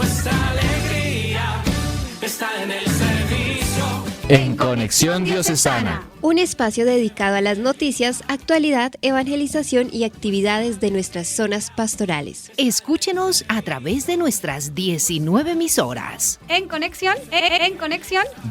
Nuestra alegría está en el servicio. En Conexión Diocesana, un espacio dedicado a las noticias, actualidad, evangelización y actividades de nuestras zonas pastorales. Escúchenos a través de nuestras 19 emisoras. En Conexión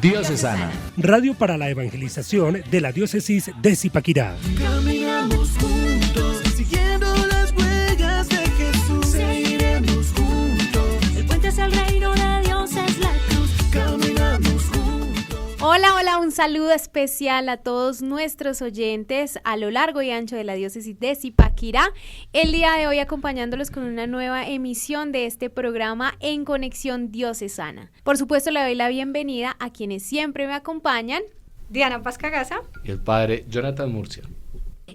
Diocesana. Radio para la evangelización de la diócesis de Zipaquirá. Caminamos juntos, siguiendo las huellas de Jesús. Seguiremos juntos. El puente hacia el reino de Dios es la cruz. Caminamos juntos. Hola, un saludo especial a todos nuestros oyentes a lo largo y ancho de la diócesis de Zipaquirá. El día de hoy acompañándolos con una nueva emisión de este programa En Conexión Diocesana. Por supuesto, le doy la bienvenida a quienes siempre me acompañan. Diana Pascagasa. Y el padre Jonathan Murcia.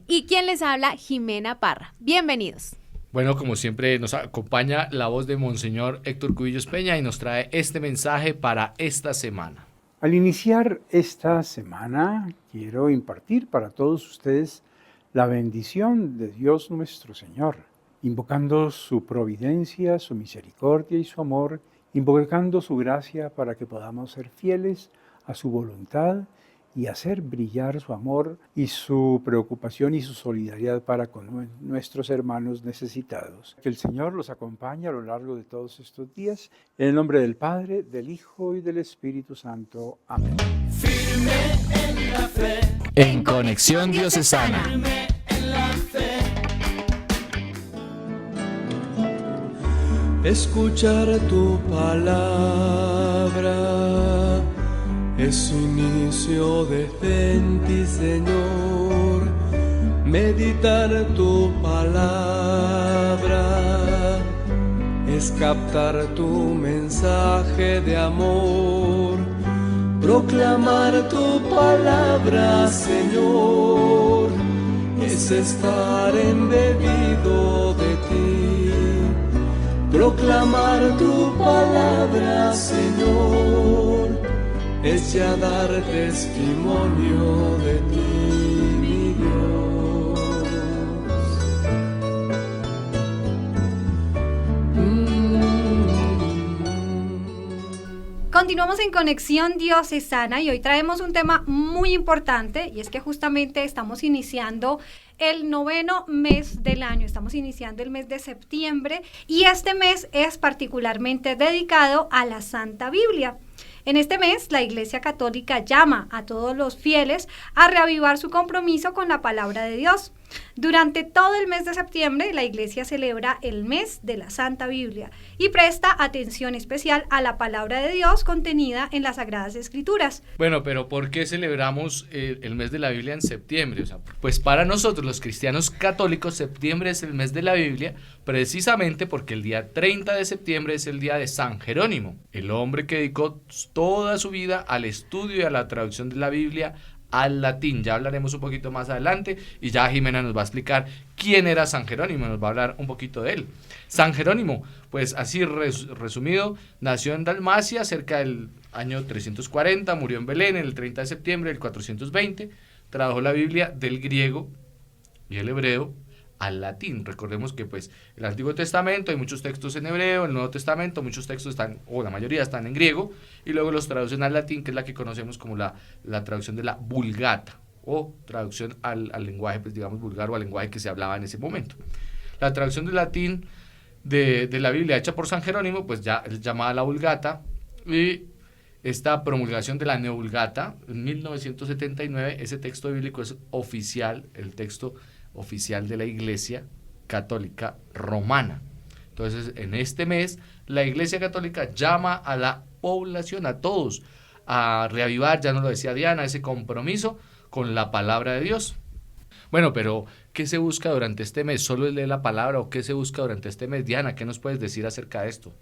Y quien les habla, Jimena Parra. Bienvenidos. Bueno, como siempre nos acompaña la voz de Monseñor Héctor Cubillos Peña y nos trae este mensaje para esta semana. Al iniciar esta semana, quiero impartir para todos ustedes la bendición de Dios nuestro Señor, invocando su providencia, su misericordia y su amor, invocando su gracia para que podamos ser fieles a su voluntad y hacer brillar su amor y su preocupación y su solidaridad para con nuestros hermanos necesitados. Que el Señor los acompañe a lo largo de todos estos días. En el nombre del Padre, del Hijo y del Espíritu Santo. Amén. Firme en la fe. En Conexión Diocesana. Firme en la fe. Escuchar tu palabra es inicio de fe en ti, Señor. Meditar tu palabra es captar tu mensaje de amor. Proclamar tu palabra, Señor, es estar embebido de ti. Proclamar tu palabra, Señor, es ya dar testimonio de ti, mi Dios. Continuamos en Conexión Diocesana y hoy traemos un tema muy importante y es que justamente estamos iniciando el 9º mes del año, estamos iniciando el mes de septiembre y este mes es particularmente dedicado a la Santa Biblia. En este mes, la Iglesia Católica llama a todos los fieles a reavivar su compromiso con la palabra de Dios. Durante todo el mes de septiembre, la Iglesia celebra el mes de la Santa Biblia y presta atención especial a la palabra de Dios contenida en las Sagradas Escrituras. Bueno, pero ¿por qué celebramos el mes de la Biblia en septiembre? O sea, pues para nosotros los cristianos católicos, septiembre es el mes de la Biblia precisamente porque el día 30 de septiembre es el día de San Jerónimo, el hombre que dedicó toda su vida al estudio y a la traducción de la Biblia al latín. Ya hablaremos un poquito más adelante y ya Jimena nos va a explicar quién era San Jerónimo, nos va a hablar un poquito de él. San Jerónimo, pues así resumido, nació en Dalmacia cerca del año 340, murió en Belén el 30 de septiembre del 420, tradujo la Biblia del griego y el hebreo al latín. Recordemos que pues el Antiguo Testamento hay muchos textos en hebreo, el Nuevo Testamento muchos textos están, o la mayoría están en griego, y luego los traducen al latín, que es la que conocemos como la traducción de la Vulgata, o traducción al lenguaje, pues digamos, vulgar o al lenguaje que se hablaba en ese momento. La traducción del latín de la Biblia hecha por San Jerónimo, pues ya es llamada la Vulgata, y esta promulgación de la Neovulgata en 1979, ese texto bíblico es oficial, el texto oficial de la Iglesia Católica Romana. Entonces, en este mes, la Iglesia Católica llama a la población, a todos, a reavivar, ya nos lo decía Diana, ese compromiso con la palabra de Dios. Bueno, pero ¿qué se busca durante este mes? ¿Solo leer la palabra o qué se busca durante este mes? Diana, ¿qué nos puedes decir acerca de esto?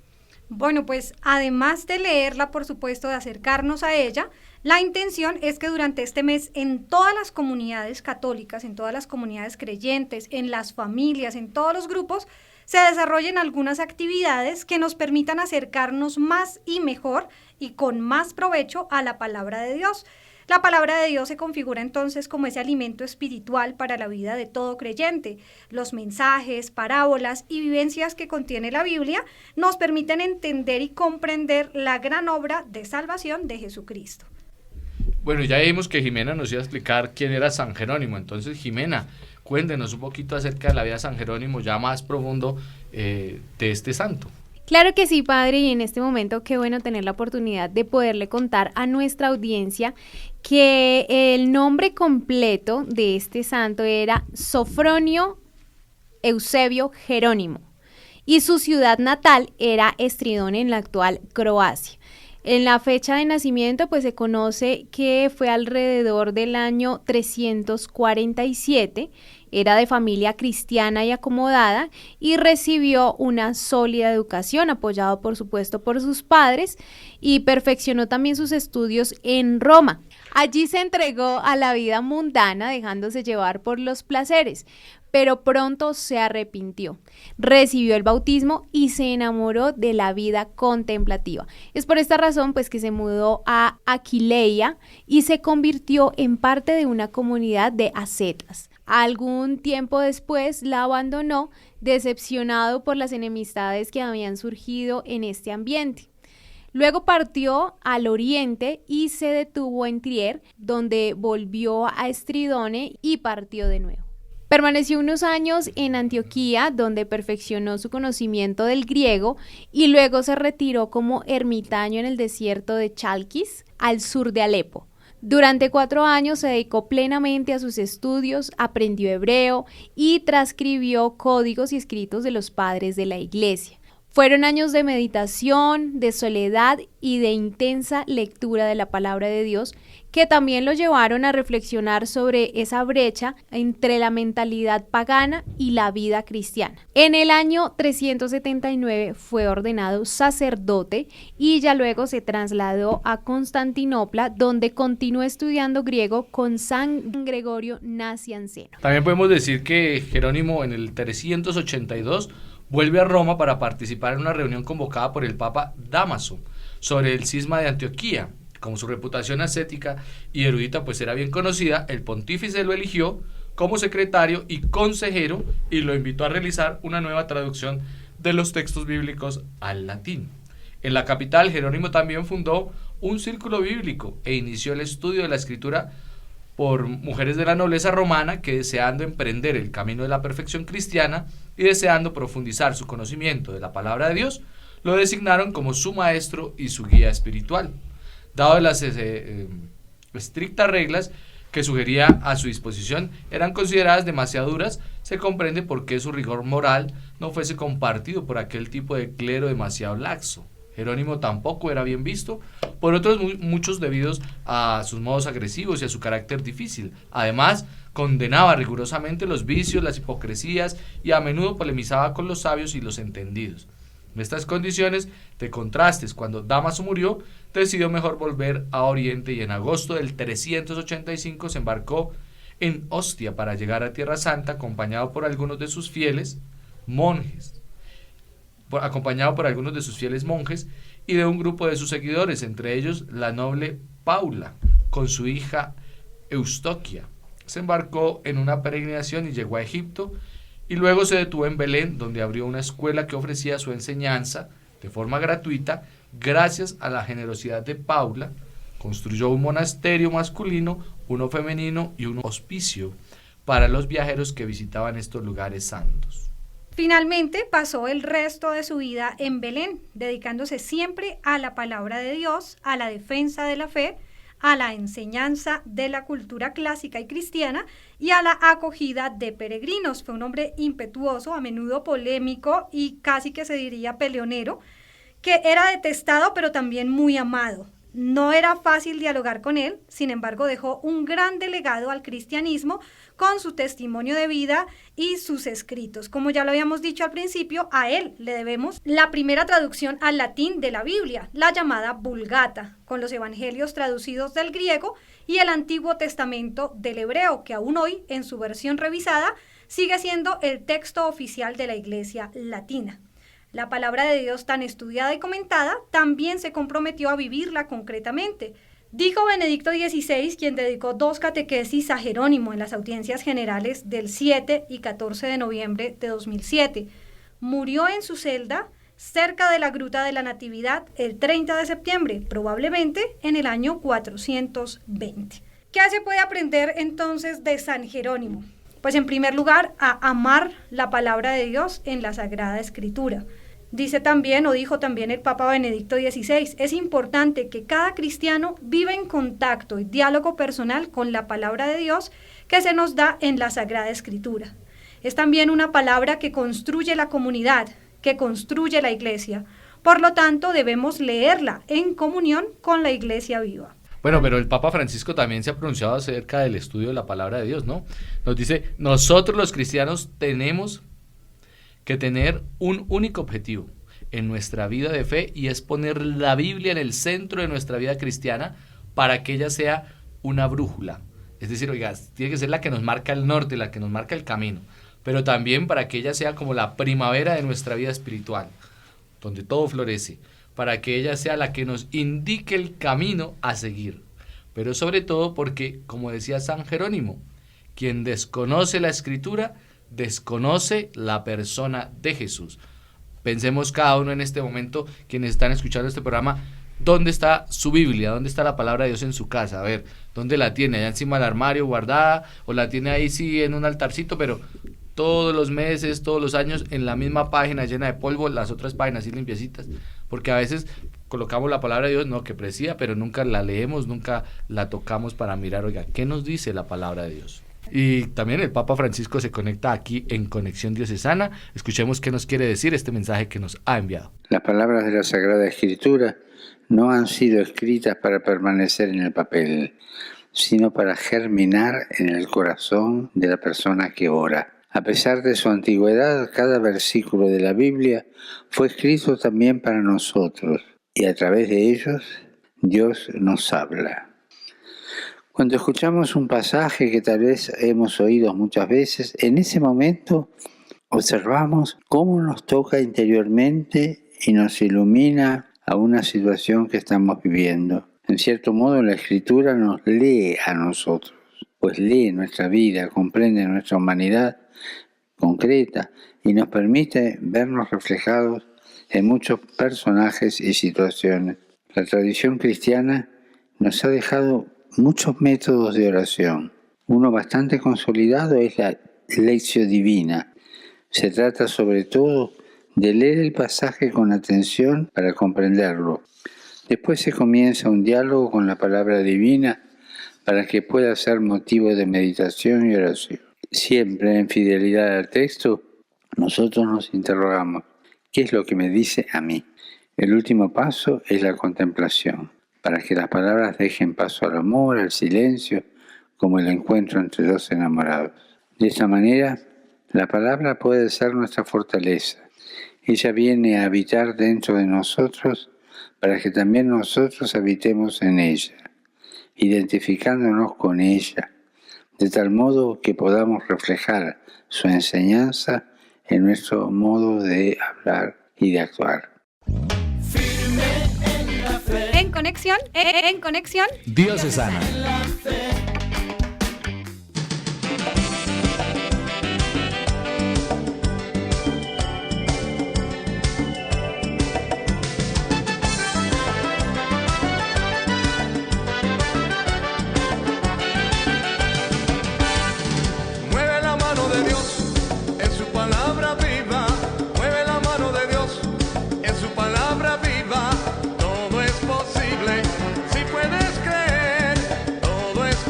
Bueno, pues además de leerla, por supuesto, de acercarnos a ella, la intención es que durante este mes en todas las comunidades católicas, en todas las comunidades creyentes, en las familias, en todos los grupos, se desarrollen algunas actividades que nos permitan acercarnos más y mejor y con más provecho a la palabra de Dios. La palabra de Dios se configura entonces como ese alimento espiritual para la vida de todo creyente. Los mensajes, parábolas y vivencias que contiene la Biblia nos permiten entender y comprender la gran obra de salvación de Jesucristo. Bueno, ya vimos que Jimena nos iba a explicar quién era San Jerónimo. Entonces, Jimena, cuéntenos un poquito acerca de la vida de San Jerónimo, ya más profundo de este santo. Claro que sí, padre, y en este momento qué bueno tener la oportunidad de poderle contar a nuestra audiencia que el nombre completo de este santo era Sofronio Eusebio Jerónimo y su ciudad natal era Estridón, en la actual Croacia. En la fecha de nacimiento pues se conoce que fue alrededor del año 347, era de familia cristiana y acomodada y recibió una sólida educación, apoyado por supuesto por sus padres, y perfeccionó también sus estudios en Roma. Allí se entregó a la vida mundana, dejándose llevar por los placeres, pero pronto se arrepintió, recibió el bautismo y se enamoró de la vida contemplativa. Es por esta razón pues que se mudó a Aquileia y se convirtió en parte de una comunidad de ascetas. Algún tiempo después la abandonó, decepcionado por las enemistades que habían surgido en este ambiente. Luego partió al oriente y se detuvo en Trier, donde volvió a Estridone y partió de nuevo. Permaneció unos años en Antioquía, donde perfeccionó su conocimiento del griego y luego se retiró como ermitaño en el desierto de Chalkis, al sur de Alepo. Durante 4 años se dedicó plenamente a sus estudios, aprendió hebreo y transcribió códigos y escritos de los padres de la iglesia. Fueron años de meditación, de soledad y de intensa lectura de la palabra de Dios, que también lo llevaron a reflexionar sobre esa brecha entre la mentalidad pagana y la vida cristiana. En el año 379 fue ordenado sacerdote y ya luego se trasladó a Constantinopla, donde continuó estudiando griego con San Gregorio Nacianceno. También podemos decir que Jerónimo en el 382 vuelve a Roma para participar en una reunión convocada por el Papa Dámaso sobre el cisma de Antioquía. Como su reputación ascética y erudita pues era bien conocida, el pontífice lo eligió como secretario y consejero y lo invitó a realizar una nueva traducción de los textos bíblicos al latín. En la capital, Jerónimo también fundó un círculo bíblico e inició el estudio de la escritura por mujeres de la nobleza romana que, deseando emprender el camino de la perfección cristiana y deseando profundizar su conocimiento de la palabra de Dios, lo designaron como su maestro y su guía espiritual. Dado las estrictas reglas que sugería a su disposición eran consideradas demasiado duras, se comprende por qué su rigor moral no fuese compartido por aquel tipo de clero demasiado laxo. Jerónimo tampoco era bien visto por otros muchos debidos a sus modos agresivos y a su carácter difícil. Además, condenaba rigurosamente los vicios, las hipocresías y a menudo polemizaba con los sabios y los entendidos. En estas condiciones de contrastes, cuando Dámaso murió, decidió mejor volver a Oriente y en agosto del 385 se embarcó en Ostia para llegar a Tierra Santa acompañado por algunos de sus fieles monjes y de un grupo de sus seguidores, entre ellos la noble Paula, con su hija Eustoquia. Se embarcó en una peregrinación y llegó a Egipto, y luego se detuvo en Belén, donde abrió una escuela que ofrecía su enseñanza de forma gratuita. Gracias a la generosidad de Paula, construyó un monasterio masculino, uno femenino y un hospicio para los viajeros que visitaban estos lugares santos. Finalmente pasó el resto de su vida en Belén, dedicándose siempre a la palabra de Dios, a la defensa de la fe, a la enseñanza de la cultura clásica y cristiana y a la acogida de peregrinos. Fue un hombre impetuoso, a menudo polémico y casi que se diría peleonero, que era detestado pero también muy amado. No era fácil dialogar con él, sin embargo dejó un gran legado al cristianismo con su testimonio de vida y sus escritos. Como ya lo habíamos dicho al principio, a él le debemos la primera traducción al latín de la Biblia, la llamada Vulgata, con los evangelios traducidos del griego y el Antiguo Testamento del hebreo, que aún hoy, en su versión revisada, sigue siendo el texto oficial de la Iglesia latina. La palabra de Dios tan estudiada y comentada también se comprometió a vivirla concretamente. Dijo Benedicto XVI, quien dedicó 2 catequesis a Jerónimo en las audiencias generales del 7 y 14 de noviembre de 2007. Murió en su celda cerca de la Gruta de la Natividad el 30 de septiembre, probablemente en el año 420. ¿Qué se puede aprender entonces de San Jerónimo? Pues en primer lugar, a amar la palabra de Dios en la Sagrada Escritura. Dijo también el Papa Benedicto XVI, es importante que cada cristiano viva en contacto y diálogo personal con la palabra de Dios que se nos da en la Sagrada Escritura. Es también una palabra que construye la comunidad, que construye la iglesia. Por lo tanto, debemos leerla en comunión con la iglesia viva. Bueno, pero el Papa Francisco también se ha pronunciado acerca del estudio de la palabra de Dios, ¿no? Nos dice, nosotros los cristianos tenemos que tener un único objetivo en nuestra vida de fe, y es poner la Biblia en el centro de nuestra vida cristiana para que ella sea una brújula. Es decir, oiga, tiene que ser la que nos marca el norte, la que nos marca el camino, pero también para que ella sea como la primavera de nuestra vida espiritual, donde todo florece, para que ella sea la que nos indique el camino a seguir. Pero sobre todo porque, como decía San Jerónimo, quien desconoce la Escritura, desconoce la persona de Jesús. Pensemos cada uno en este momento, quienes están escuchando este programa, ¿dónde está su Biblia? ¿Dónde está la palabra de Dios en su casa? A ver, ¿dónde la tiene? ¿Allá encima del armario guardada? ¿O la tiene ahí sí en un altarcito? Pero todos los meses, todos los años, en la misma página llena de polvo, las otras páginas así limpiecitas. Porque a veces colocamos la palabra de Dios, no, que precisa, pero nunca la leemos, nunca la tocamos para mirar, oiga, ¿qué nos dice la palabra de Dios? Y también el Papa Francisco se conecta aquí en Conexión Diocesana. Escuchemos qué nos quiere decir este mensaje que nos ha enviado. Las palabras de la Sagrada Escritura no han sido escritas para permanecer en el papel, sino para germinar en el corazón de la persona que ora. A pesar de su antigüedad, cada versículo de la Biblia fue escrito también para nosotros, y a través de ellos Dios nos habla. Cuando escuchamos un pasaje que tal vez hemos oído muchas veces, en ese momento observamos cómo nos toca interiormente y nos ilumina a una situación que estamos viviendo. En cierto modo, la Escritura nos lee a nosotros, pues lee nuestra vida, comprende nuestra humanidad concreta y nos permite vernos reflejados en muchos personajes y situaciones. La tradición cristiana nos ha dejado muchos métodos de oración. Uno bastante consolidado es la Lectio Divina. Se trata sobre todo de leer el pasaje con atención para comprenderlo. Después se comienza un diálogo con la palabra divina para que pueda ser motivo de meditación y oración. Siempre en fidelidad al texto, nosotros nos interrogamos, ¿qué es lo que me dice a mí? El último paso es la contemplación, para que las palabras dejen paso al amor, al silencio, como el encuentro entre dos enamorados. De esta manera, la palabra puede ser nuestra fortaleza. Ella viene a habitar dentro de nosotros para que también nosotros habitemos en ella, identificándonos con ella, de tal modo que podamos reflejar su enseñanza en nuestro modo de hablar y de actuar. En conexión Diocesana. Mueve la mano de Dios en su palabra viva. Mueve la mano de Dios en su palabra viva. Todo es posible si puedes creer. Todo es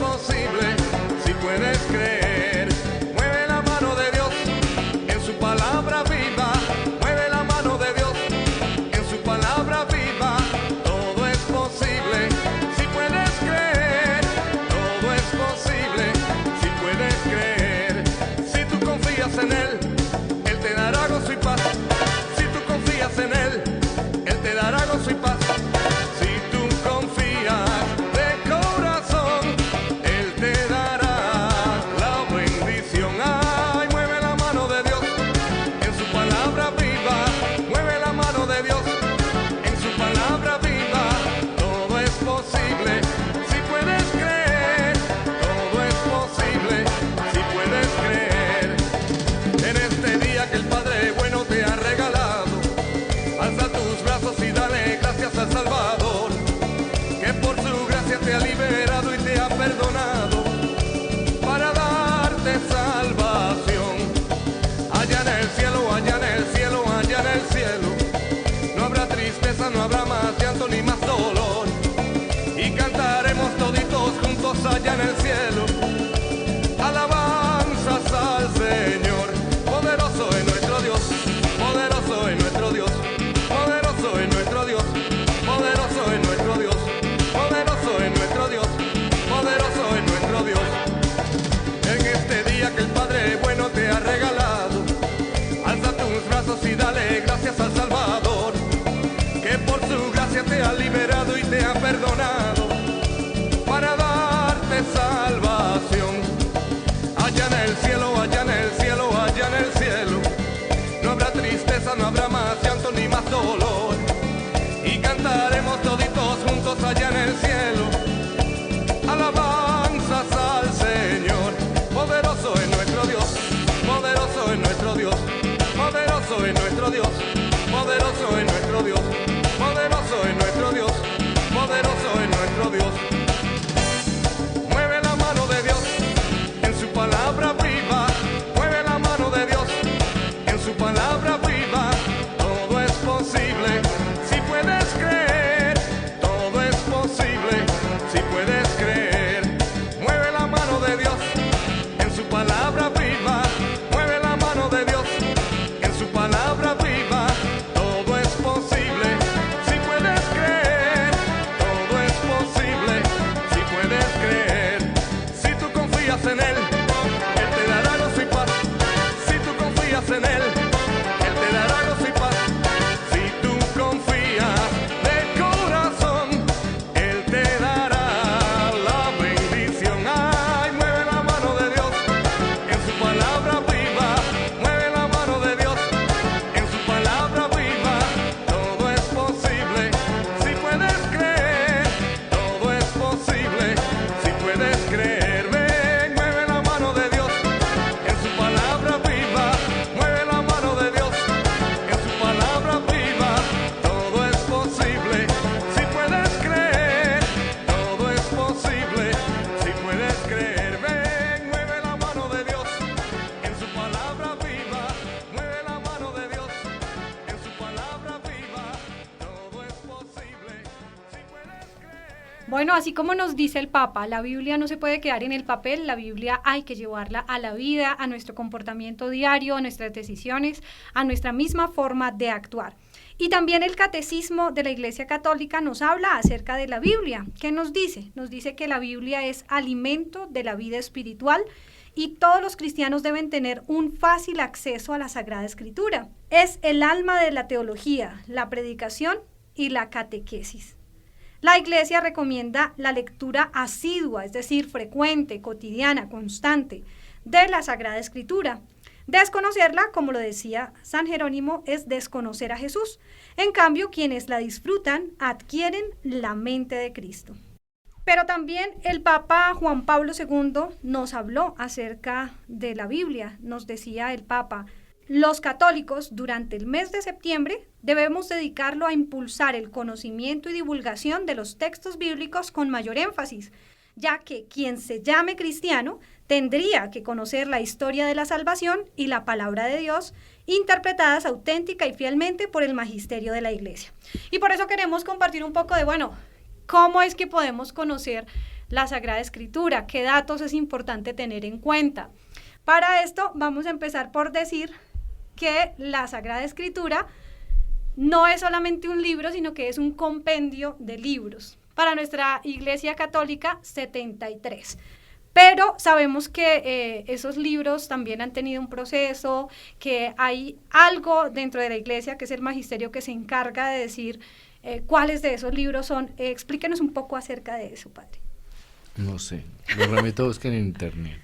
gracias al Salvador, que por su gracia te ha liberado y te ha perdonado, para darte salvación. Allá en el cielo, allá en el cielo, allá en el cielo, no habrá tristeza, no habrá más llanto ni más dolor, y cantaremos toditos juntos allá en el cielo, alabanzas al Señor. Poderoso es nuestro Dios, poderoso es nuestro Dios, poderoso es nuestro Dios, poderoso es nuestro Dios, poderoso es nuestro Dios, poderoso es nuestro Dios. En este día que el Padre bueno te ha regalado, alza tus brazos y dale gracias al Salvador, que por su gracia te ha liberado y te ha perdonado, para darte salvación. Allá en el cielo, allá en el cielo, allá en el cielo, no habrá tristeza, no habrá más llanto ni más dolor, y cantaremos toditos juntos allá en el cielo, alabanzas al Señor. Poderoso es nuestro Dios, poderoso es nuestro Dios, poderoso es nuestro Dios, poderoso es nuestro Dios, poderoso es nuestro Dios, poderoso es nuestro Dios. Mueve la mano de Dios en su palabra viva, mueve la mano de Dios en su palabra viva. Todo es posible si puedes creer, todo es posible si puedes creer. Mueve la mano de Dios en su palabra viva, mueve la mano de Dios en su palabra viva. Todo es posible si puedes creer, todo es posible si puedes creer. Si tú confías en Él, Él te dará gozo y paz. Si tú confías en Él, Él te dará gozo y paz. Si tú confías de corazón, Él te dará la bendición. Ay, mueve la mano de Dios en su palabra viva, mueve la mano de Dios en su palabra viva. Todo es posible si puedes creer, todo es posible si puedes creer. Ven, mueve la mano de Dios en su palabra viva, mueve la mano de Dios en su palabra viva. Todo es posible si puedes creer, todo es posible si puedes creer. Ven, mueve la mano de Dios en su palabra viva, mueve la mano de Dios en su palabra viva. Todo es posible si puedes creer. Bueno, así como nos dice el Papa, la Biblia no se puede quedar en el papel, la Biblia hay que llevarla a la vida, a nuestro comportamiento diario, a nuestras decisiones, a nuestra misma forma de actuar. Y también el Catecismo de la Iglesia Católica nos habla acerca de la Biblia. ¿Qué nos dice? Nos dice que la Biblia es alimento de la vida espiritual y todos los cristianos deben tener un fácil acceso a la Sagrada Escritura. Es el alma de la teología, la predicación y la catequesis. La Iglesia recomienda la lectura asidua, es decir, frecuente, cotidiana, constante, de la Sagrada Escritura. Desconocerla, como lo decía San Jerónimo, es desconocer a Jesús. En cambio, quienes la disfrutan adquieren la mente de Cristo. Pero también el Papa Juan Pablo II nos habló acerca de la Biblia. Nos decía el Papa: los católicos durante el mes de septiembre debemos dedicarlo a impulsar el conocimiento y divulgación de los textos bíblicos con mayor énfasis, ya que quien se llame cristiano tendría que conocer la historia de la salvación y la palabra de Dios, interpretadas auténtica y fielmente por el magisterio de la Iglesia. Y por eso queremos compartir un poco de, ¿cómo es que podemos conocer la Sagrada Escritura? ¿Qué datos es importante tener en cuenta? Para esto vamos a empezar por decir que la Sagrada Escritura no es solamente un libro, sino que es un compendio de libros. Para nuestra Iglesia Católica, 73. Pero sabemos que esos libros también han tenido un proceso, que hay algo dentro de la Iglesia, que es el magisterio, que se encarga de decir cuáles de esos libros son. Explíquenos un poco acerca de eso, padre. No sé, lo remito a buscar en internet.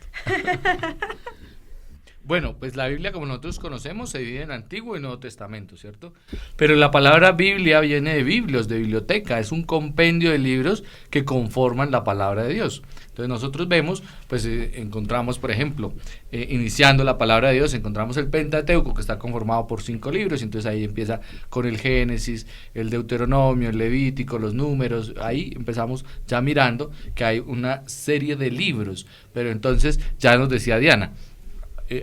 Bueno, pues la Biblia, como nosotros conocemos, se divide en Antiguo y Nuevo Testamento, ¿cierto? Pero la palabra Biblia viene de biblios, de biblioteca, es un compendio de libros que conforman la palabra de Dios. Entonces nosotros vemos, pues encontramos, por ejemplo, iniciando la palabra de Dios, encontramos el Pentateuco, que está conformado por 5 libros, entonces ahí empieza con el Génesis, el Deuteronomio, el Levítico, los Números, ahí empezamos ya mirando que hay una serie de libros, pero entonces ya nos decía Diana,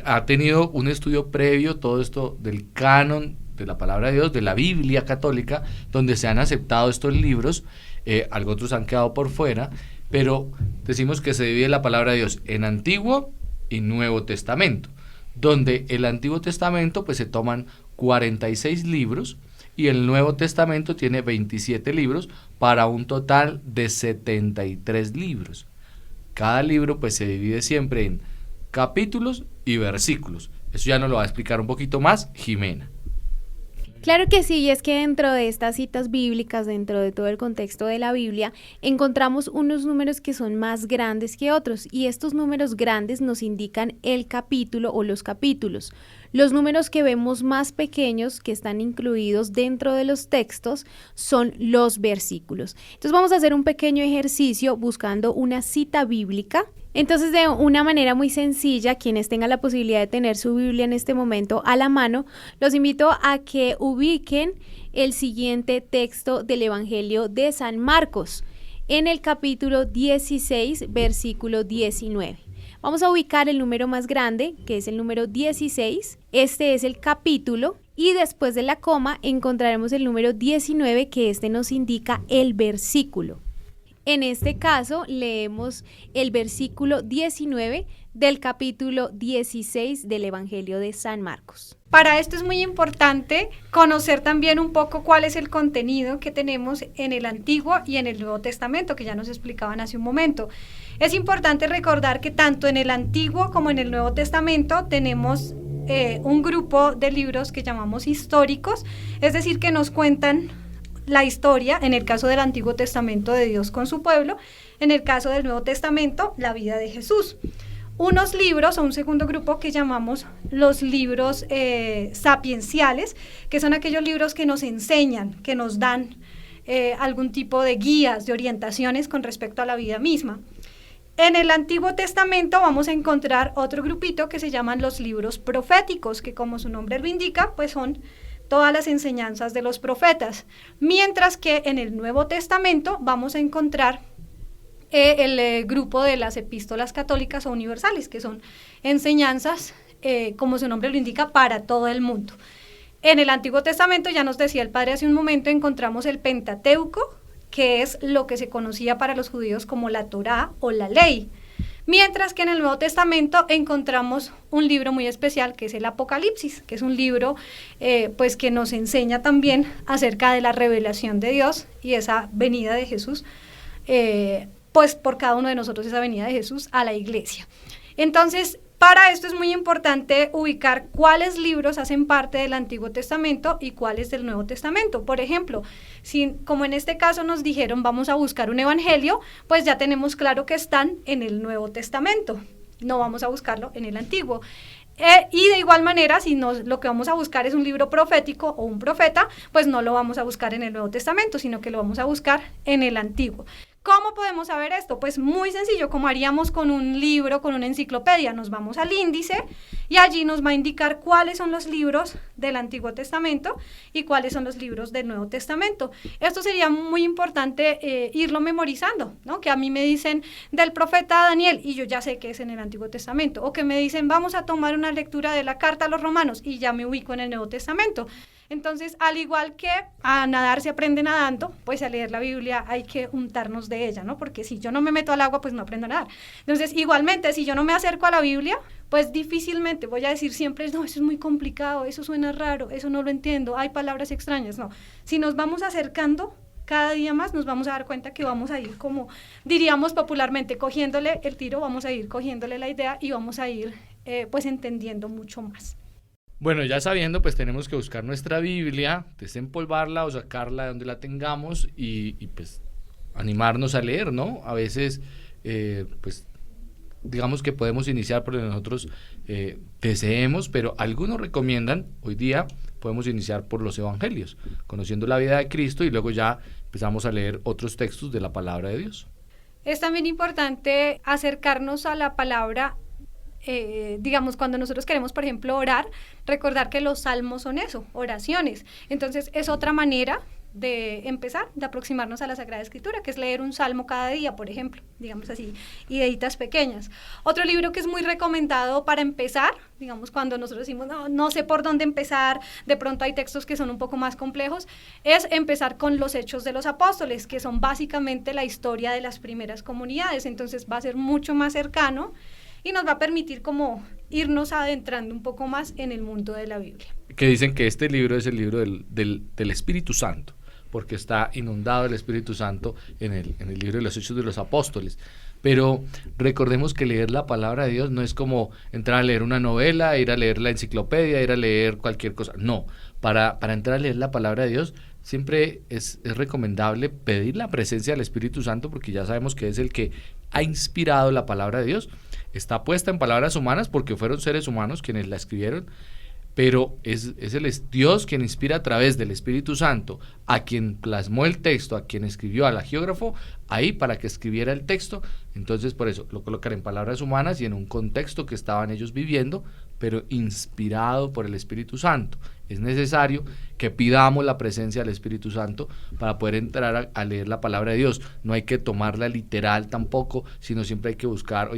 ha tenido un estudio previo todo esto del canon de la palabra de Dios, de la Biblia católica, donde se han aceptado estos libros, algo otros han quedado por fuera, pero decimos que se divide la palabra de Dios en Antiguo y Nuevo Testamento, donde el Antiguo Testamento pues se toman 46 libros y el Nuevo Testamento tiene 27 libros para un total de 73 libros. Cada libro pues se divide siempre en capítulos y versículos. Eso ya nos lo va a explicar un poquito más Jimena. Claro que sí, y es que dentro de estas citas bíblicas, dentro de todo el contexto de la Biblia, encontramos unos números que son más grandes que otros, y estos números grandes nos indican el capítulo o los capítulos. Los números que vemos más pequeños, que están incluidos dentro de los textos, son los versículos. Entonces vamos a hacer un pequeño ejercicio buscando una cita bíblica. Entonces, de una manera muy sencilla, quienes tengan la posibilidad de tener su Biblia en este momento a la mano, los invito a que ubiquen el siguiente texto del Evangelio de San Marcos, en el capítulo 16, versículo 19. Vamos a ubicar el número más grande, que es el número 16. Este es el capítulo, y después de la coma encontraremos el número 19, que este nos indica el versículo. En este caso, leemos el versículo 19 del capítulo 16 del Evangelio de San Marcos. Para esto es muy importante conocer también un poco cuál es el contenido que tenemos en el Antiguo y en el Nuevo Testamento, que ya nos explicaban hace un momento. Es importante recordar que tanto en el Antiguo como en el Nuevo Testamento tenemos un grupo de libros que llamamos históricos, es decir, que nos cuentan la historia, en el caso del Antiguo Testamento, de Dios con su pueblo, en el caso del Nuevo Testamento, la vida de Jesús. Unos libros o un segundo grupo que llamamos los libros sapienciales, que son aquellos libros que nos enseñan, que nos dan algún tipo de guías, de orientaciones con respecto a la vida misma. En el Antiguo Testamento vamos a encontrar otro grupito que se llaman los libros proféticos, que como su nombre lo indica, pues son todas las enseñanzas de los profetas, mientras que en el Nuevo Testamento vamos a encontrar el grupo de las epístolas católicas o universales, que son enseñanzas, como su nombre lo indica, para todo el mundo. En el Antiguo Testamento, ya nos decía el padre hace un momento, encontramos el Pentateuco, que es lo que se conocía para los judíos como la Torá o la ley. Mientras que en el Nuevo Testamento encontramos un libro muy especial que es el Apocalipsis, que es un libro pues que nos enseña también acerca de la revelación de Dios y esa venida de Jesús, pues por cada uno de nosotros esa venida de Jesús a la iglesia. Entonces, para esto es muy importante ubicar cuáles libros hacen parte del Antiguo Testamento y cuáles del Nuevo Testamento. Por ejemplo, si, como en este caso nos dijeron vamos a buscar un evangelio, pues ya tenemos claro que están en el Nuevo Testamento, no vamos a buscarlo en el Antiguo. Y de igual manera, si lo que vamos a buscar es un libro profético o un profeta, pues no lo vamos a buscar en el Nuevo Testamento, sino que lo vamos a buscar en el Antiguo. ¿Cómo podemos saber esto? Pues muy sencillo, como haríamos con un libro, con una enciclopedia. Nos vamos al índice y allí nos va a indicar cuáles son los libros del Antiguo Testamento y cuáles son los libros del Nuevo Testamento. Esto sería muy importante irlo memorizando, ¿no? Que a mí me dicen del profeta Daniel y yo ya sé que es en el Antiguo Testamento, o que me dicen vamos a tomar una lectura de la carta a los romanos y ya me ubico en el Nuevo Testamento. Entonces, al igual que a nadar se aprende nadando, pues a leer la Biblia hay que untarnos de ella, ¿no? Porque si yo no me meto al agua, pues no aprendo a nadar. Entonces, igualmente, si yo no me acerco a la Biblia, pues difícilmente voy a decir siempre, no, eso es muy complicado, eso suena raro, eso no lo entiendo, hay palabras extrañas, no. Si nos vamos acercando cada día más, nos vamos a dar cuenta que vamos a ir, como diríamos popularmente, cogiéndole el tiro, vamos a ir cogiéndole la idea y vamos a ir, pues, entendiendo mucho más. Bueno, ya sabiendo, pues tenemos que buscar nuestra Biblia, desempolvarla o sacarla de donde la tengamos y pues animarnos a leer, ¿no? A veces, pues digamos que podemos iniciar por donde nosotros deseemos, pero algunos recomiendan, hoy día podemos iniciar por los evangelios, conociendo la vida de Cristo, y luego ya empezamos a leer otros textos de la palabra de Dios. Es también importante acercarnos a la palabra, digamos, cuando nosotros queremos, por ejemplo, orar, recordar que los salmos son eso, oraciones. Entonces es otra manera de empezar, de aproximarnos a la Sagrada Escritura, que es leer un salmo cada día, por ejemplo, digamos así, ideitas pequeñas. Otro libro que es muy recomendado para empezar, digamos, cuando nosotros decimos, no sé por dónde empezar, de pronto hay textos que son un poco más complejos, es empezar con los Hechos de los Apóstoles, que son básicamente la historia de las primeras comunidades. Entonces va a ser mucho más cercano y nos va a permitir como irnos adentrando un poco más en el mundo de la Biblia. Que dicen que este libro es el libro del Espíritu Santo, porque está inundado el Espíritu Santo en el libro de los Hechos de los Apóstoles. Pero recordemos que leer la palabra de Dios no es como entrar a leer una novela, ir a leer la enciclopedia, ir a leer cualquier cosa. No, para entrar a leer la palabra de Dios siempre es recomendable pedir la presencia del Espíritu Santo, porque ya sabemos que es el que ha inspirado la palabra de Dios. Está puesta en palabras humanas porque fueron seres humanos quienes la escribieron, pero es Dios quien inspira a través del Espíritu Santo a quien plasmó el texto, a quien escribió, al agiógrafo, ahí para que escribiera el texto. Entonces por eso lo colocan en palabras humanas y en un contexto que estaban ellos viviendo, pero inspirado por el Espíritu Santo. Es necesario que pidamos la presencia del Espíritu Santo para poder entrar a leer la palabra de Dios. No hay que tomarla literal tampoco, sino siempre hay que buscar,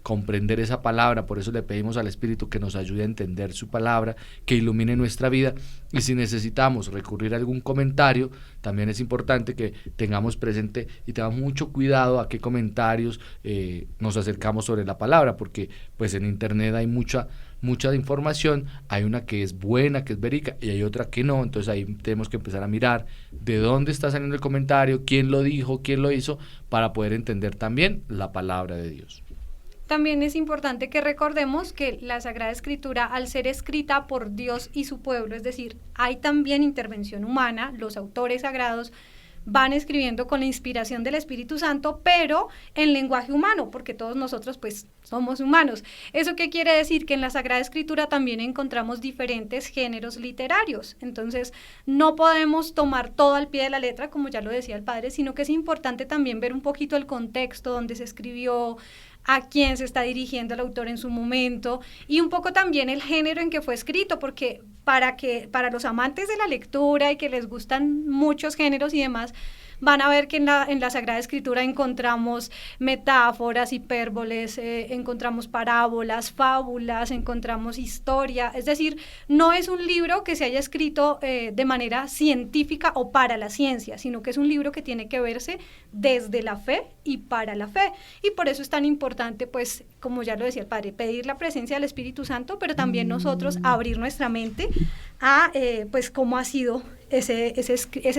comprender esa palabra. Por eso le pedimos al Espíritu que nos ayude a entender su palabra, que ilumine nuestra vida, y si necesitamos recurrir a algún comentario, también es importante que tengamos presente y tengamos mucho cuidado a qué comentarios nos acercamos sobre la palabra, porque pues en internet hay mucha información, hay una que es buena, que es verídica, y hay otra que no. Entonces ahí tenemos que empezar a mirar de dónde está saliendo el comentario, quién lo dijo, quién lo hizo, para poder entender también la palabra de Dios. También es importante que recordemos que la Sagrada Escritura, al ser escrita por Dios y su pueblo, es decir, hay también intervención humana, los autores sagrados van escribiendo con la inspiración del Espíritu Santo, pero en lenguaje humano, porque todos nosotros pues somos humanos. ¿Eso qué quiere decir? Que en la Sagrada Escritura también encontramos diferentes géneros literarios. Entonces no podemos tomar todo al pie de la letra, como ya lo decía el padre, sino que es importante también ver un poquito el contexto donde se escribió, a quién se está dirigiendo el autor en su momento, y un poco también el género en que fue escrito, porque para los amantes de la lectura y que les gustan muchos géneros y demás, van a ver que en la Sagrada Escritura encontramos metáforas, hipérboles, encontramos parábolas, fábulas, encontramos historia. Es decir, no es un libro que se haya escrito de manera científica o para la ciencia, sino que es un libro que tiene que verse desde la fe y para la fe. Y por eso es tan importante, pues, como ya lo decía el padre, pedir la presencia del Espíritu Santo, pero también nosotros abrir nuestra mente a, pues, cómo ha sido esa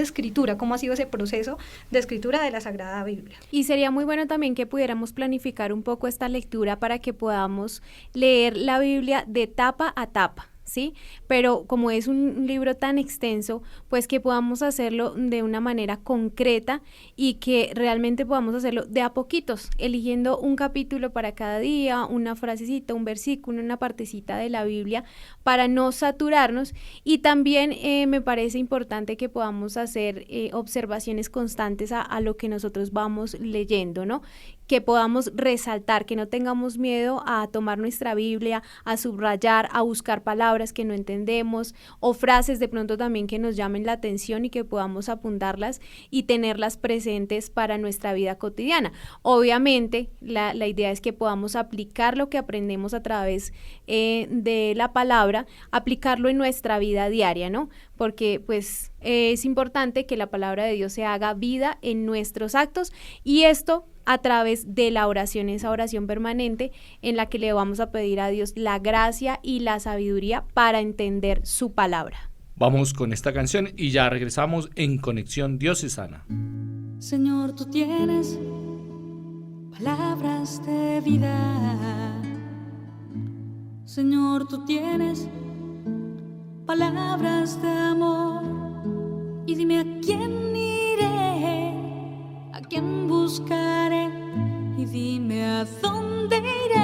escritura, cómo ha sido ese proceso de escritura de la Sagrada Biblia. Y sería muy bueno también que pudiéramos planificar un poco esta lectura para que podamos leer la Biblia de tapa a tapa, ¿sí? Pero como es un libro tan extenso, pues que podamos hacerlo de una manera concreta y que realmente podamos hacerlo de a poquitos, eligiendo un capítulo para cada día, una frasecita, un versículo, una partecita de la Biblia, para no saturarnos. Y también me parece importante que podamos hacer observaciones constantes a lo que nosotros vamos leyendo, ¿no? Que podamos resaltar, que no tengamos miedo a tomar nuestra Biblia, a subrayar, a buscar palabras que no entendemos o frases de pronto también que nos llamen la atención y que podamos apuntarlas y tenerlas presentes para nuestra vida cotidiana. Obviamente, la idea es que podamos aplicar lo que aprendemos a través de la palabra, aplicarlo en nuestra vida diaria, ¿no? Porque pues es importante que la palabra de Dios se haga vida en nuestros actos, y esto a través de la oración, esa oración permanente en la que le vamos a pedir a Dios la gracia y la sabiduría para entender su palabra. Vamos con esta canción y ya regresamos en Conexión Diocesana. Señor, tú tienes palabras de vida. Señor, tú tienes palabras de amor. Y dime a quién iré, a quién buscaré, y dime a dónde iré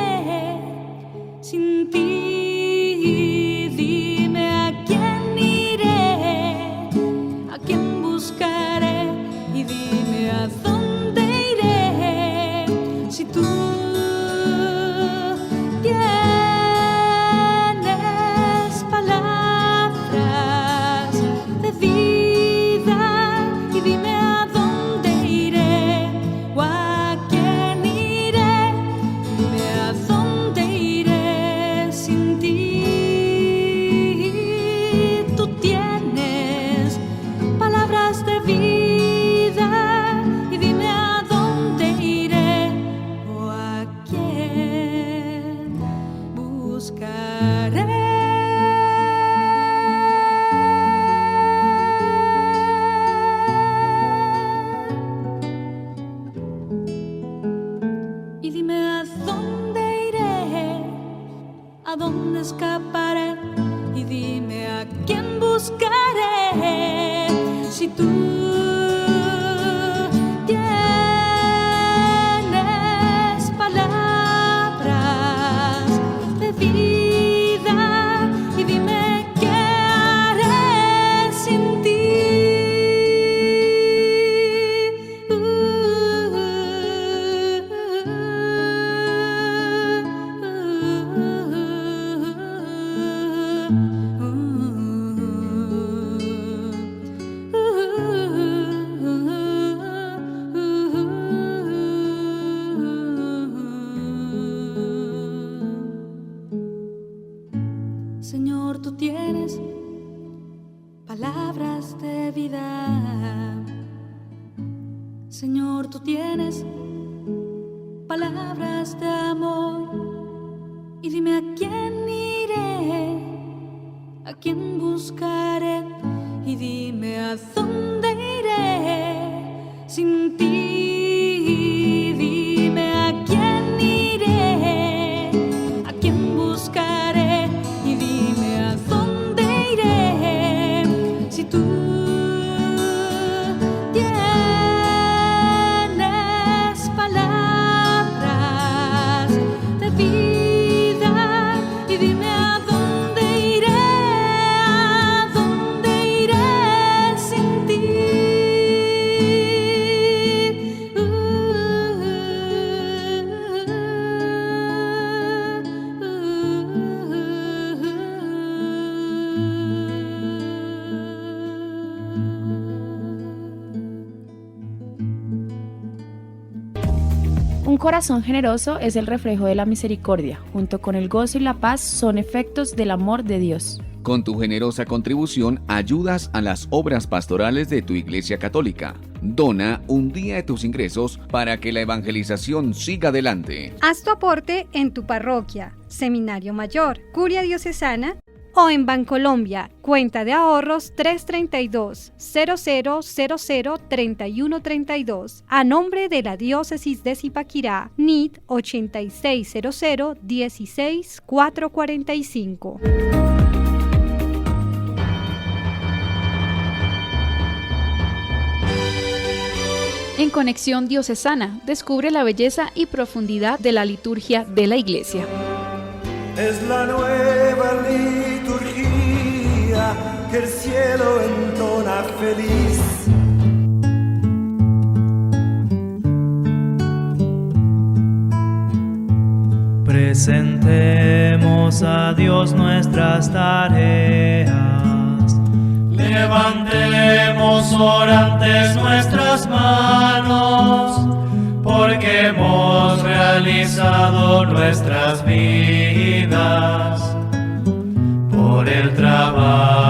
Señor, tú tienes palabras de amor, y dime a quién iré, a quién buscaré, y dime a dónde iré sin ti. Dime a quién iré, a quién buscaré, y dime a dónde iré si tú tienes palabras de vida, y dime a dónde iré sin ti. Un corazón generoso es el reflejo de la misericordia, junto con el gozo y la paz son efectos del amor de Dios. Con tu generosa contribución ayudas a las obras pastorales de tu Iglesia Católica. Dona un día de tus ingresos para que la evangelización siga adelante. Haz tu aporte en tu parroquia, Seminario Mayor, Curia Diocesana o en Bancolombia, cuenta de ahorros 332-0000-3132, a nombre de la Diócesis de Zipaquirá, NIT 8600-16445. En Conexión Diocesana, descubre la belleza y profundidad de la liturgia de la Iglesia. Es la nueva liturgia que el cielo entona feliz. Presentemos a Dios nuestras tareas. Levantemos orantes nuestras manos, porque hemos realizado nuestras vidas por el trabajo.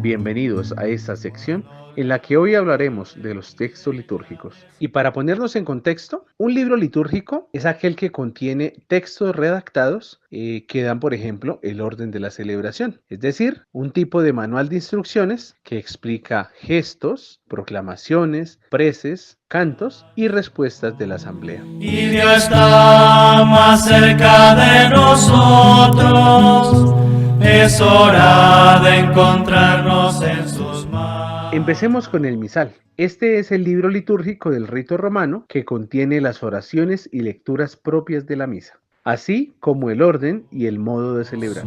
Bienvenidos a esta sección en la que hoy hablaremos de los textos litúrgicos. Y para ponernos en contexto, un libro litúrgico es aquel que contiene textos redactados que dan, por ejemplo, el orden de la celebración, es decir, un tipo de manual de instrucciones que explica gestos, proclamaciones, preces, cantos y respuestas de la asamblea. Y Dios está más cerca de nosotros, es hora de encontrarnos en sus manos. Empecemos con el misal. Este es el libro litúrgico del rito romano que contiene las oraciones y lecturas propias de la misa, así como el orden y el modo de celebrar.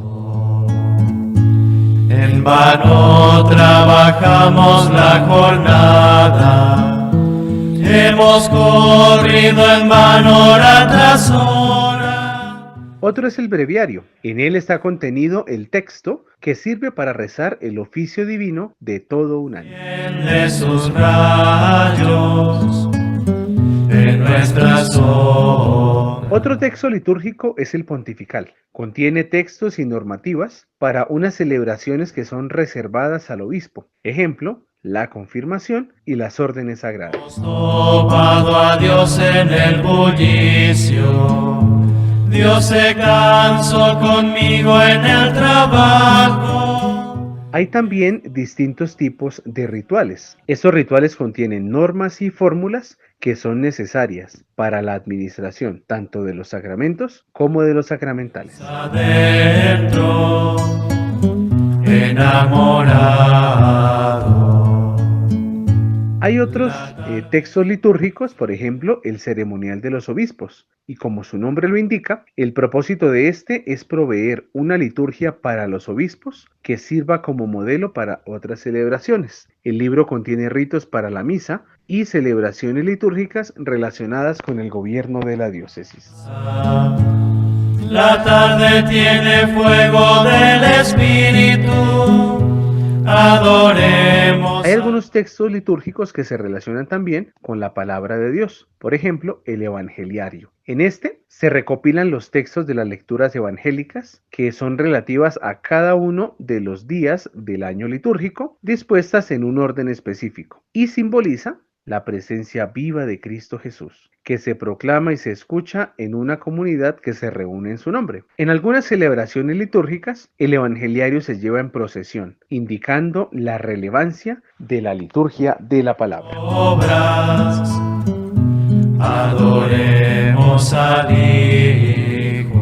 En vano trabajamos la jornada, hemos corrido en vano hora tras hora. Otro es el breviario. En él está contenido el texto que sirve para rezar el oficio divino de todo un año. De sus rayos en nuestras horas. Otro texto litúrgico es el pontifical. Contiene textos y normativas para unas celebraciones que son reservadas al obispo. Ejemplo, la confirmación y las órdenes sagradas. Topado a Dios en el bullicio, Dios se cansó conmigo en el trabajo. Hay también distintos tipos de rituales. Estos rituales contienen normas y fórmulas que son necesarias para la administración tanto de los sacramentos como de los sacramentales. Adentro, enamorado. Hay otros textos litúrgicos, por ejemplo, el ceremonial de los obispos, y como su nombre lo indica, el propósito de este es proveer una liturgia para los obispos que sirva como modelo para otras celebraciones. El libro contiene ritos para la misa y celebraciones litúrgicas relacionadas con el gobierno de la diócesis. La tarde tiene fuego del Espíritu. Adoremos. Hay algunos textos litúrgicos que se relacionan también con la palabra de Dios. Por ejemplo, el evangeliario. En este se recopilan los textos de las lecturas evangélicas que son relativas a cada uno de los días del año litúrgico, dispuestas en un orden específico, y simboliza la presencia viva de Cristo Jesús, que se proclama y se escucha en una comunidad que se reúne en su nombre. En algunas celebraciones litúrgicas, el evangeliario se lleva en procesión, indicando la relevancia de la liturgia de la palabra. Obras, adoremos al Hijo.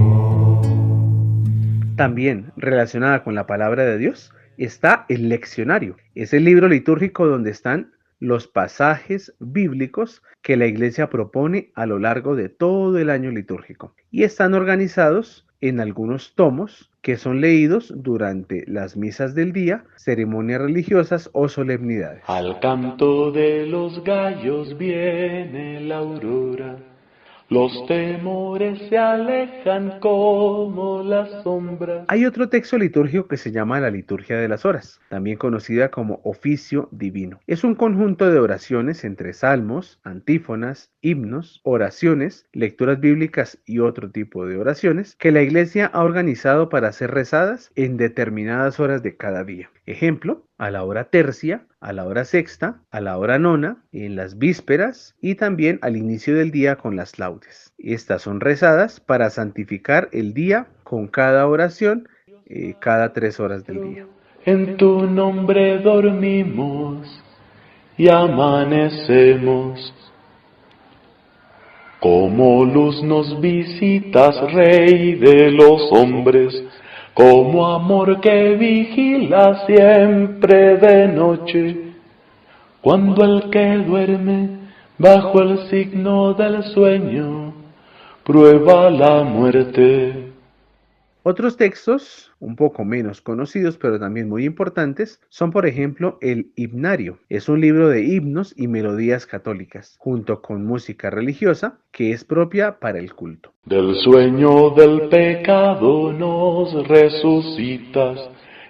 También relacionada con la palabra de Dios está el leccionario. Es el libro litúrgico donde están los pasajes bíblicos que la Iglesia propone a lo largo de todo el año litúrgico y están organizados en algunos tomos que son leídos durante las misas del día, ceremonias religiosas o solemnidades. Al canto de los gallos viene la aurora, los temores se alejan como la sombra. Hay otro texto litúrgico que se llama la Liturgia de las Horas, también conocida como Oficio Divino. Es un conjunto de oraciones entre salmos, antífonas, himnos, oraciones, lecturas bíblicas y otro tipo de oraciones que la Iglesia ha organizado para ser rezadas en determinadas horas de cada día. Ejemplo, a la hora tercia, a la hora sexta, a la hora nona, en las vísperas y también al inicio del día con las laudes. Estas son rezadas para santificar el día con cada oración cada 3 horas del día. En tu nombre dormimos y amanecemos. Como luz nos visitas, Rey de los hombres, como amor que vigila siempre de noche, cuando el que duerme bajo el signo del sueño prueba la muerte. Otros textos, un poco menos conocidos pero también muy importantes, son por ejemplo el himnario. Es un libro de himnos y melodías católicas, junto con música religiosa que es propia para el culto. Del sueño del pecado nos resucitas,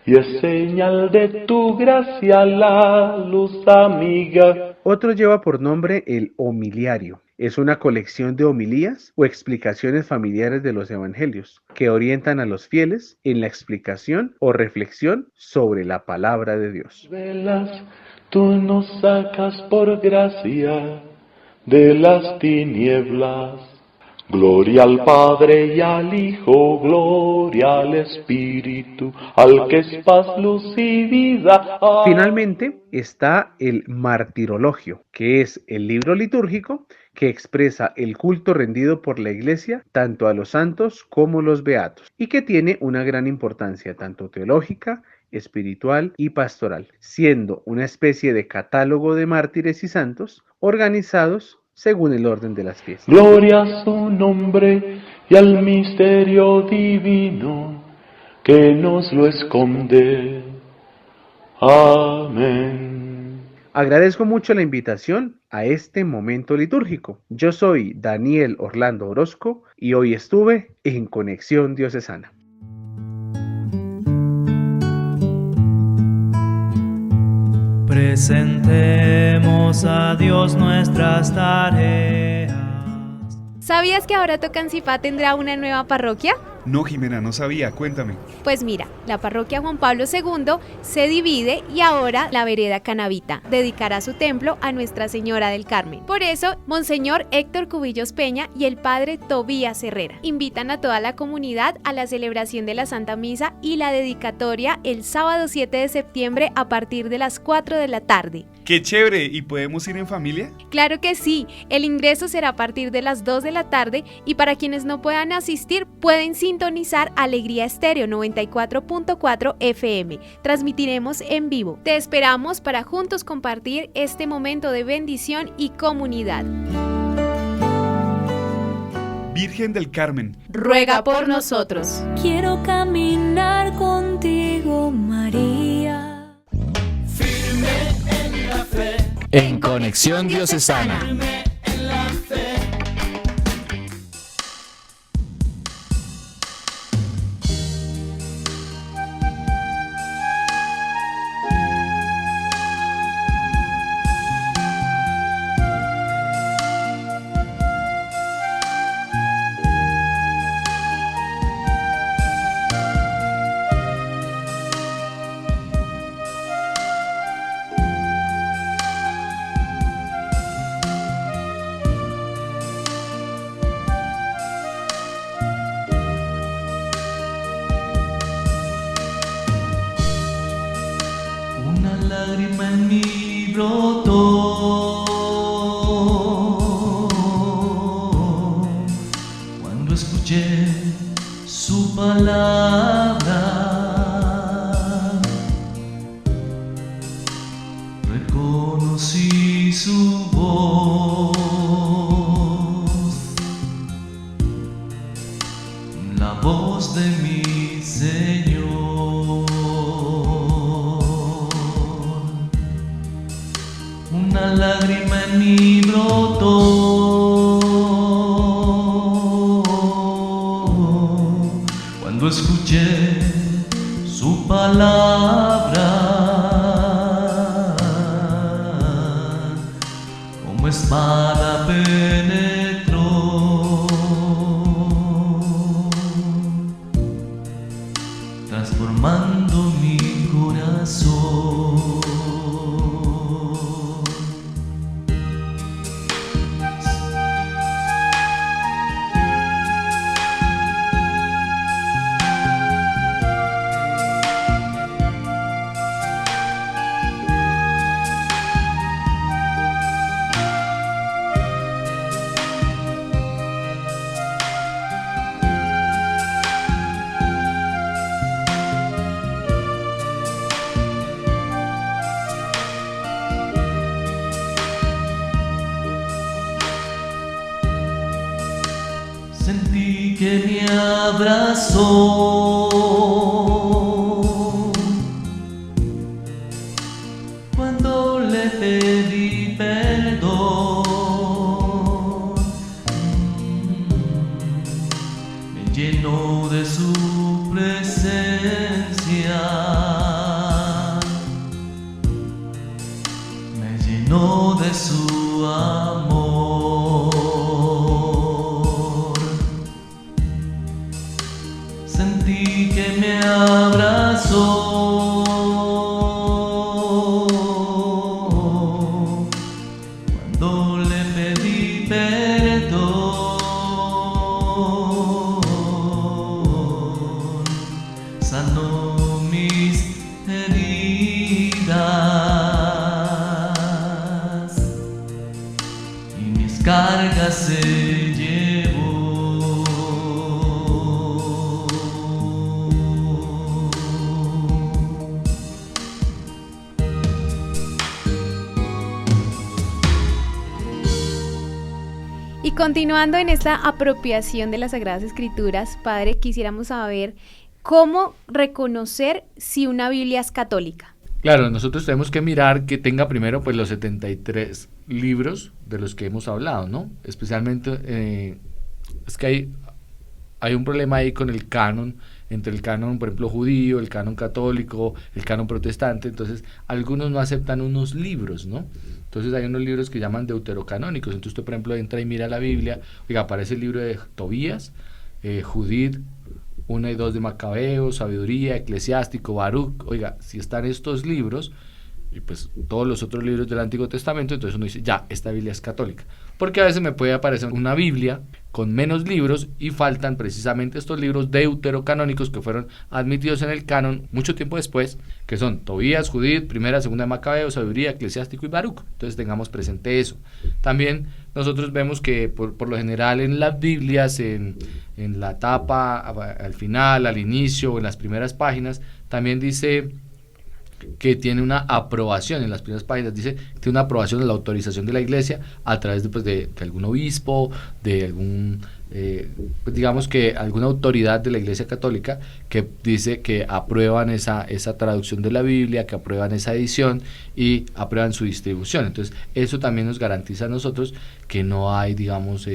y es señal de tu gracia la luz amiga. Otro lleva por nombre el homiliario. Es una colección de homilías o explicaciones familiares de los evangelios que orientan a los fieles en la explicación o reflexión sobre la palabra de Dios. Velas, tú nos sacas por gracia de las tinieblas. Gloria al Padre y al Hijo, gloria al Espíritu, al que es paz, luz y vida. Finalmente está el martirologio, que es el libro litúrgico que expresa el culto rendido por la Iglesia tanto a los santos como los beatos y que tiene una gran importancia tanto teológica, espiritual y pastoral, siendo una especie de catálogo de mártires y santos organizados según el orden de las fiestas. Gloria a su nombre y al misterio divino que nos lo esconde. Amén. Agradezco mucho la invitación a este momento litúrgico. Yo soy Daniel Orlando Orozco y hoy estuve en Conexión Diocesana. Presentemos a Dios nuestras tareas. ¿Sabías que ahora Tocancipá tendrá una nueva parroquia? No, Jimena, no sabía, cuéntame. Pues mira, la parroquia Juan Pablo II se divide y ahora la vereda Canavita dedicará su templo a Nuestra Señora del Carmen. Por eso, Monseñor Héctor Cubillos Peña y el padre Tobías Herrera invitan a toda la comunidad a la celebración de la Santa Misa y la dedicatoria el sábado 7 de septiembre a partir de las 4 de la tarde. ¡Qué chévere! ¿Y podemos ir en familia? Claro que sí, el ingreso será a partir de las 2 de la tarde y para quienes no puedan asistir pueden sintonizar Alegría Estéreo 94.4 FM. Transmitiremos en vivo. Te esperamos para juntos compartir este momento de bendición y comunidad. Virgen del Carmen, ruega por nosotros. Quiero caminar contigo, María. En Conexión Diocesana. voz, la voz de mi Señor, una lágrima en mí brotó cuando escuché su palabra, como espada penetró, transformando mi corazón. Sentí que me abrazó cuando le pedí perdón, me llenó de su presencia, me llenó de su amor. Sentí que me abrazó cuando le pedí perdón, sanó mis heridas y mis cargas se llevó. Y continuando en esta apropiación de las Sagradas Escrituras, Padre, quisiéramos saber cómo reconocer si una Biblia es católica. Claro, nosotros tenemos que mirar que tenga primero pues los 73 libros de los que hemos hablado, ¿no? Especialmente es que hay un problema ahí con el canon, entre el canon, por ejemplo, judío, el canon católico, el canon protestante. Entonces algunos no aceptan unos libros, ¿no? Entonces hay unos libros que llaman deuterocanónicos. Entonces usted, por ejemplo, entra y mira la Biblia, oiga, aparece el libro de Tobías, Judith, 1 y 2 de Macabeos, Sabiduría, Eclesiástico, Baruch. Oiga, si están estos libros y pues todos los otros libros del Antiguo Testamento, entonces uno dice, ya, esta Biblia es católica. Porque a veces me puede aparecer una Biblia con menos libros y faltan precisamente estos libros deuterocanónicos que fueron admitidos en el canon mucho tiempo después, que son Tobías, Judith, 1, 2 de Macabeos, Sabiduría, Eclesiástico y Baruch. Entonces tengamos presente eso. También nosotros vemos que por lo general en las Biblias, en la tapa, al final, al inicio, en las primeras páginas, también dice que tiene una aprobación. En las primeras páginas dice que tiene una aprobación de la autorización de la Iglesia a través de algún obispo, de algún pues digamos que alguna autoridad de la Iglesia Católica que dice que aprueban esa traducción de la Biblia, que aprueban esa edición y aprueban su distribución. Entonces eso también nos garantiza a nosotros que no hay, digamos,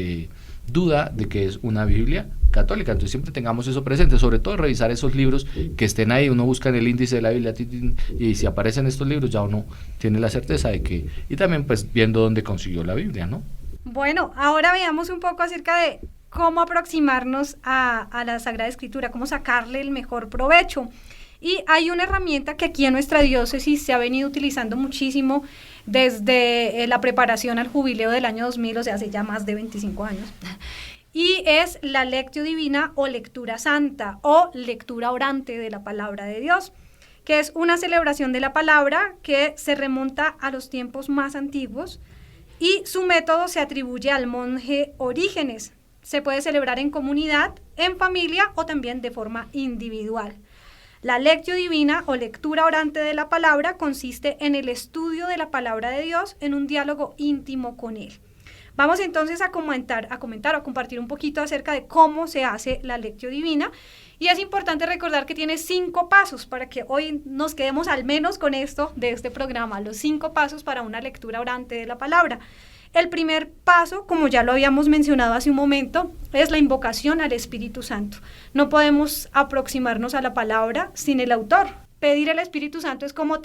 duda de que es una Biblia católica. Entonces siempre tengamos eso presente, sobre todo revisar esos libros que estén ahí. Uno busca en el índice de la Biblia y si aparecen estos libros ya uno tiene la certeza de que, y también pues viendo dónde consiguió la Biblia, ¿no? Bueno, ahora veamos un poco acerca de cómo aproximarnos a la Sagrada Escritura, cómo sacarle el mejor provecho. Y hay una herramienta que aquí en nuestra diócesis se ha venido utilizando muchísimo desde la preparación al jubileo del año 2000, o sea, hace ya más de 25 años. Y es la Lectio Divina o lectura santa o lectura orante de la palabra de Dios, que es una celebración de la palabra que se remonta a los tiempos más antiguos y su método se atribuye al monje Orígenes. Se puede celebrar en comunidad, en familia o también de forma individual. La lectio divina o lectura orante de la palabra consiste en el estudio de la palabra de Dios en un diálogo íntimo con Él. Vamos entonces a comentar o a compartir un poquito acerca de cómo se hace la lectio divina. Y es importante recordar que tiene 5 pasos para que hoy nos quedemos al menos con esto de este programa, los 5 pasos para una lectura orante de la palabra. El primer paso, como ya lo habíamos mencionado hace un momento, es la invocación al Espíritu Santo. No podemos aproximarnos a la palabra sin el autor. Pedir el Espíritu Santo es como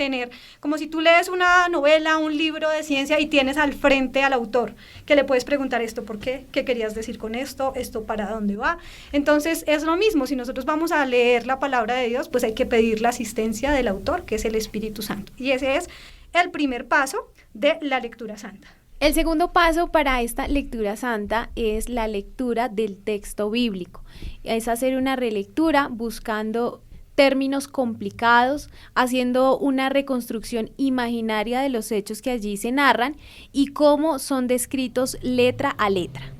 si tú lees una novela, un libro de ciencia y tienes al frente al autor, que le puedes preguntar esto por qué, qué querías decir con esto para dónde va. Entonces es lo mismo, si nosotros vamos a leer la palabra de Dios, pues hay que pedir la asistencia del autor, que es el Espíritu Santo. Y ese es el primer paso de la lectura santa. El segundo paso para esta lectura santa es la lectura del texto bíblico. Es hacer una relectura buscando términos complicados, haciendo una reconstrucción imaginaria de los hechos que allí se narran y cómo son descritos letra a letra.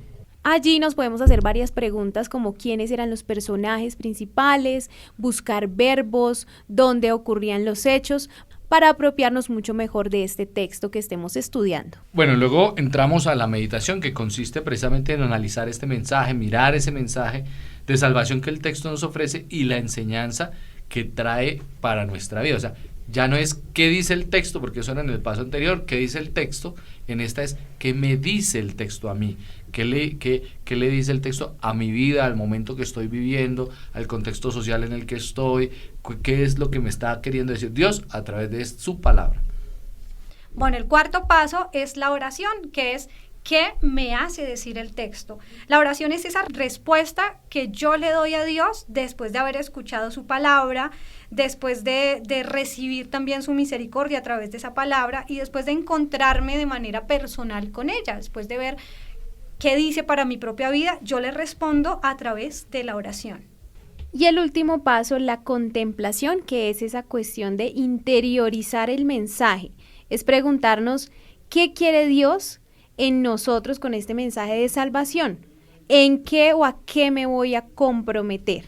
Allí nos podemos hacer varias preguntas como quiénes eran los personajes principales, buscar verbos, dónde ocurrían los hechos, para apropiarnos mucho mejor de este texto que estemos estudiando. Bueno, luego entramos a la meditación, que consiste precisamente en analizar este mensaje, mirar ese mensaje de salvación que el texto nos ofrece y la enseñanza que trae para nuestra vida. O sea, ya no es qué dice el texto, porque eso era en el paso anterior, qué dice el texto, en esta es qué me dice el texto a mí, qué le dice el texto a mi vida, al momento que estoy viviendo, al contexto social en el que estoy, qué es lo que me está queriendo decir Dios a través de su palabra. Bueno, el cuarto paso es la oración, que es ¿qué me hace decir el texto? La oración es esa respuesta que yo le doy a Dios después de haber escuchado su palabra, después de recibir también su misericordia a través de esa palabra y después de encontrarme de manera personal con ella, después de ver qué dice para mi propia vida, yo le respondo a través de la oración. Y el último paso, la contemplación, que es esa cuestión de interiorizar el mensaje, es preguntarnos qué quiere Dios en nosotros con este mensaje de salvación, en qué o a qué me voy a comprometer.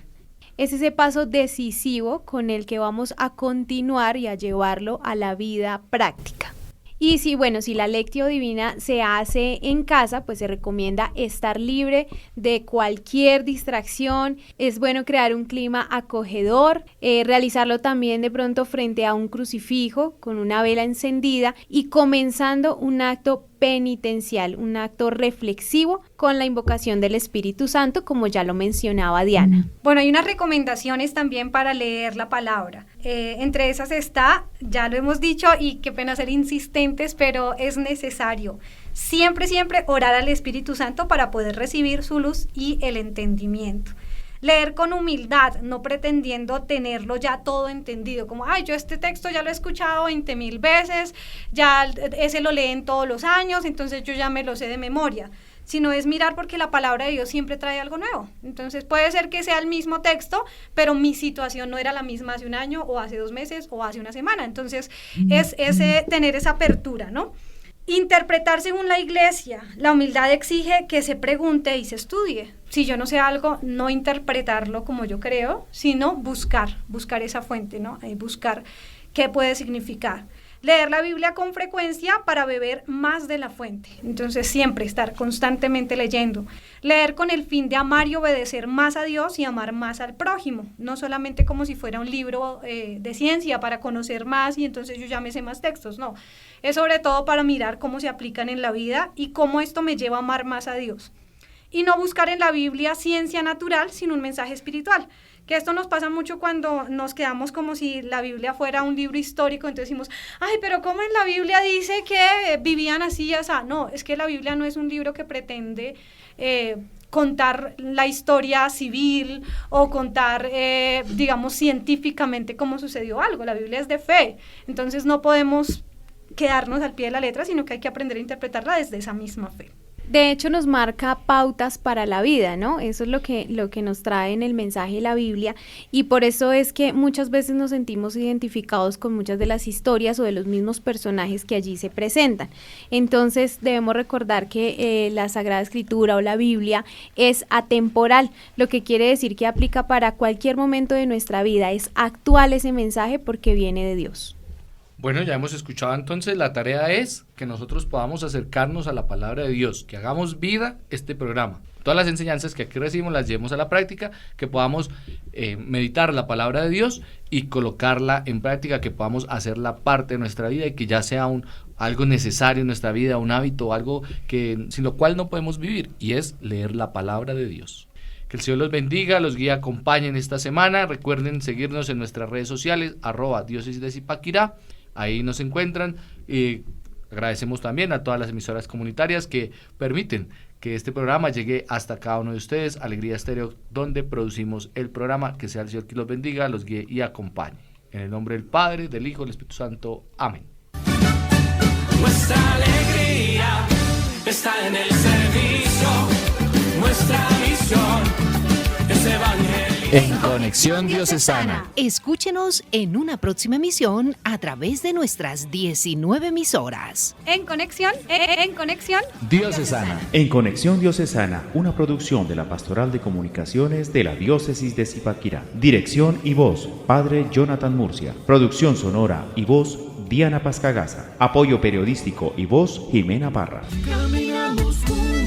Es ese paso decisivo con el que vamos a continuar y a llevarlo a la vida práctica. Y si la lectio divina se hace en casa, pues se recomienda estar libre de cualquier distracción. Es bueno crear un clima acogedor, realizarlo también de pronto frente a un crucifijo con una vela encendida y comenzando un acto penitencial, un acto reflexivo con la invocación del Espíritu Santo, como ya lo mencionaba Diana. Bueno, hay unas recomendaciones también para leer la palabra. Entre esas está, ya lo hemos dicho y qué pena ser insistentes, pero es necesario siempre orar al Espíritu Santo para poder recibir su luz y el entendimiento. Leer con humildad, no pretendiendo tenerlo ya todo entendido, como, yo este texto ya lo he escuchado 20,000 veces, ya ese lo leen todos los años, entonces yo ya me lo sé de memoria, sino es mirar porque la palabra de Dios siempre trae algo nuevo. Entonces puede ser que sea el mismo texto, pero mi situación no era la misma hace un año, o hace 2 meses, o hace una semana, entonces es tener esa apertura, ¿no? Interpretar según la iglesia. La humildad exige que se pregunte y se estudie. Si yo no sé algo, no interpretarlo como yo creo, sino buscar esa fuente, ¿no? Buscar qué puede significar. Leer la Biblia con frecuencia para beber más de la fuente. Entonces siempre estar constantemente leyendo. Leer con el fin de amar y obedecer más a Dios y amar más al prójimo. No solamente como si fuera un libro de ciencia para conocer más y entonces yo ya me sé más textos. No, es sobre todo para mirar cómo se aplican en la vida y cómo esto me lleva a amar más a Dios. Y no buscar en la Biblia ciencia natural, sino un mensaje espiritual. Que esto nos pasa mucho cuando nos quedamos como si la Biblia fuera un libro histórico, entonces decimos, pero ¿cómo en la Biblia dice que vivían así y así? No, es que la Biblia no es un libro que pretende contar la historia civil o contar, científicamente cómo sucedió algo. La Biblia es de fe, entonces no podemos quedarnos al pie de la letra, sino que hay que aprender a interpretarla desde esa misma fe. De hecho, nos marca pautas para la vida, ¿no? Eso es lo que nos trae en el mensaje de la Biblia, y por eso es que muchas veces nos sentimos identificados con muchas de las historias o de los mismos personajes que allí se presentan. Entonces, debemos recordar que la Sagrada Escritura o la Biblia es atemporal, lo que quiere decir que aplica para cualquier momento de nuestra vida. Es actual ese mensaje porque viene de Dios. Bueno, ya hemos escuchado entonces, la tarea es que nosotros podamos acercarnos a la palabra de Dios, que hagamos vida este programa. Todas las enseñanzas que aquí recibimos las llevemos a la práctica, que podamos meditar la palabra de Dios y colocarla en práctica, que podamos hacerla parte de nuestra vida y que ya sea algo necesario en nuestra vida, un hábito, algo que sin lo cual no podemos vivir, y es leer la palabra de Dios. Que el Señor los bendiga, los guíe, acompañen esta semana. Recuerden seguirnos en nuestras redes sociales, @Diócesis de Zipaquirá. Ahí nos encuentran. Agradecemos también a todas las emisoras comunitarias que permiten que este programa llegue hasta cada uno de ustedes. Alegría Estéreo, donde producimos el programa. Que sea el Señor que los bendiga, los guíe y acompañe. En el nombre del Padre, del Hijo y del Espíritu Santo. Amén. Nuestra alegría está en el servicio. Nuestra misión es evangelizar. En Conexión Diocesana. Escúchenos en una próxima emisión a través de nuestras 19 emisoras. En Conexión Diocesana. En Conexión Diocesana, una producción de la Pastoral de Comunicaciones de la Diócesis de Zipaquirá. Dirección y voz, Padre Jonathan Murcia. Producción sonora y voz, Diana Pascagasa. Apoyo periodístico y voz, Jimena Parra. Caminamos juntos.